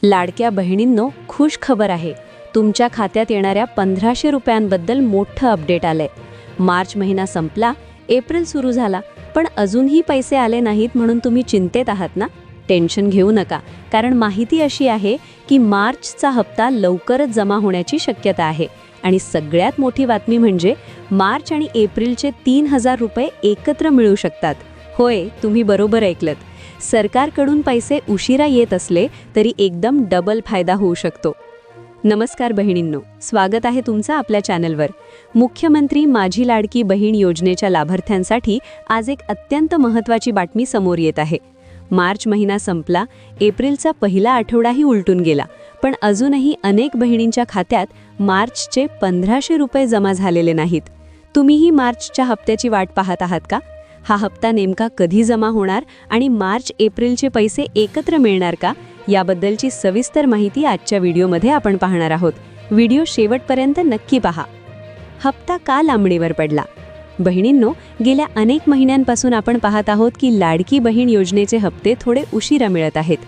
लाडक्या बहिणींनो, खुश खबर आहे. तुमच्या खात्यात येणाऱ्या 1500 रुपयांबद्दल मोठं अपडेट आलंय. मार्च महिना संपला, एप्रिल सुरू झाला, पण अजूनही पैसे आले नाहीत म्हणून तुम्ही चिंतेत आहात ना? टेन्शन घेऊ नका, कारण माहिती अशी आहे की मार्चचा हप्ता लवकरच जमा होण्याची शक्यता आहे. आणि सगळ्यात मोठी बातमी म्हणजे मार्च आणि एप्रिलचे 3000 रुपये एकत्र मिळू शकतात. होय, तुम्ही बरोबर ऐकलत. सरकारकडून पैसे उशिरा येत असले तरी एकदम डबल फायदा होऊ शकतो. नमस्कार बहिणींनो, स्वागत आहे तुमचं आपल्या चॅनलवर. मुख्यमंत्री माझी लाडकी बहीण योजनेच्या लाभार्थ्यांसाठी आज एक अत्यंत महत्त्वाची बातमी समोर येत आहे. मार्च महिना संपला, एप्रिलचा पहिला आठवडाही उलटून गेला, पण अजूनही अनेक बहिणींच्या खात्यात मार्चचे 1500 रुपये जमा झालेले नाहीत. तुम्हीही मार्चच्या हप्त्याची वाट पाहत आहात का? हा हप्ता नेमका कधी जमा होणार आणि मार्च एप्रिलचे पैसे एकत्र मिळणार का, याबद्दलची सविस्तर माहिती आजच्या व्हिडिओमध्ये आपण पाहणार आहोत. व्हिडिओ शेवटपर्यंत नक्की पहा. हप्ता का लांबणीवर पडला? बहिणींनो, गेल्या अनेक महिन्यांपासून आपण पाहत आहोत की लाडकी बहीण योजनेचे हप्ते थोडे उशिरा मिळत आहेत.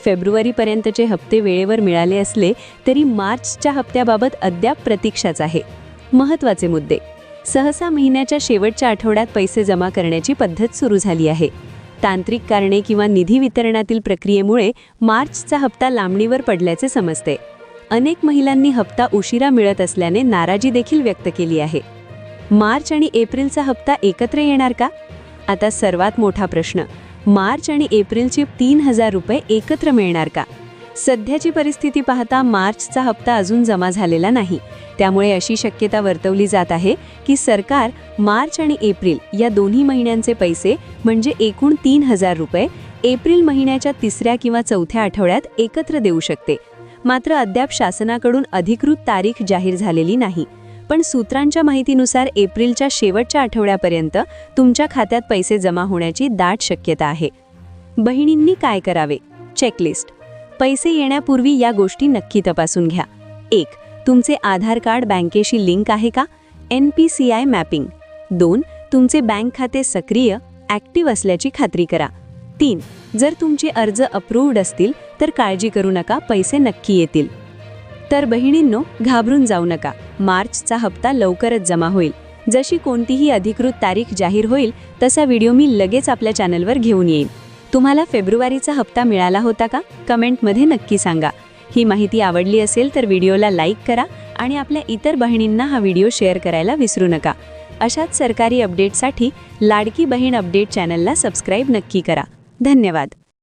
फेब्रुवारीपर्यंतचे हप्ते वेळेवर मिळाले असले तरी मार्चच्या हप्त्याबाबत अद्याप प्रतीक्षाच आहे. महत्त्वाचे मुद्दे: सहसा महिन्याच्या शेवटच्या आठवड्यात पैसे जमा करण्याची पद्धत सुरू झाली आहे. तांत्रिक कारणे किंवा निधी वितरणातील प्रक्रियेमुळे मार्चचा हप्ता लांबणीवर पडल्याचे समजते. अनेक महिलांनी हप्ता उशिरा मिळत असल्याने नाराजी देखील व्यक्त केली आहे. मार्च आणि एप्रिलचा हप्ता एकत्र येणार का? आता सर्वात मोठा प्रश्न, मार्च आणि एप्रिलचे 3000 रुपये एकत्र मिळणार का? सध्याची परिस्थिती पाहता मार्चचा हप्ता अजून जमा झालेला नाही. त्यामुळे अशी शक्यता वर्तवली जात आहे की सरकार मार्च आणि एप्रिल या दोन्ही महिन्यांचे पैसे म्हणजे एकूण 3000 रुपये एप्रिल महिन्याच्या 3ऱ्या किंवा 4थ्या आठवड्यात एकत्र देऊ शकते. मात्र अद्याप शासनाकडून अधिकृत तारीख जाहीर झालेली नाही. पण सूत्रांच्या माहितीनुसार एप्रिलच्या शेवटच्या आठवड्यापर्यंत तुमच्या खात्यात पैसे जमा होण्याची दाट शक्यता आहे. बहिणींनी काय करावे? चेकलिस्ट. पैसे येण्यापूर्वी या गोष्टी नक्की तपासून घ्या. 1. तुमचे आधार कार्ड बँकेशी लिंक आहे का? NPCI mapping. 2. तुमचे बँक खाते सक्रिय ॲक्टिव्ह असल्याची खात्री करा. 3. जर तुमचे अर्ज अप्रूव्ड असतील तर काळजी करू नका, पैसे नक्की येतील. तर बहिणींनो, घाबरून जाऊ नका. मार्चचा हप्ता लवकरच जमा होईल. जशी कोणतीही अधिकृत तारीख जाहीर होईल तसा व्हिडिओ मी लगेच आपल्या चॅनलवर घेऊन येईन. तुम्हाला फेब्रुवारीचा हप्ता मिळाला होता का? कमेंटमध्ये नक्की सांगा. ही माहिती आवडली असेल तर व्हिडिओला लाईक करा आणि आपल्या इतर बहिणींना हा व्हिडिओ शेअर करायला विसरू नका. अशाच सरकारी अपडेटसाठी लाडकी बहीण अपडेट चॅनलला सबस्क्राईब नक्की करा. धन्यवाद.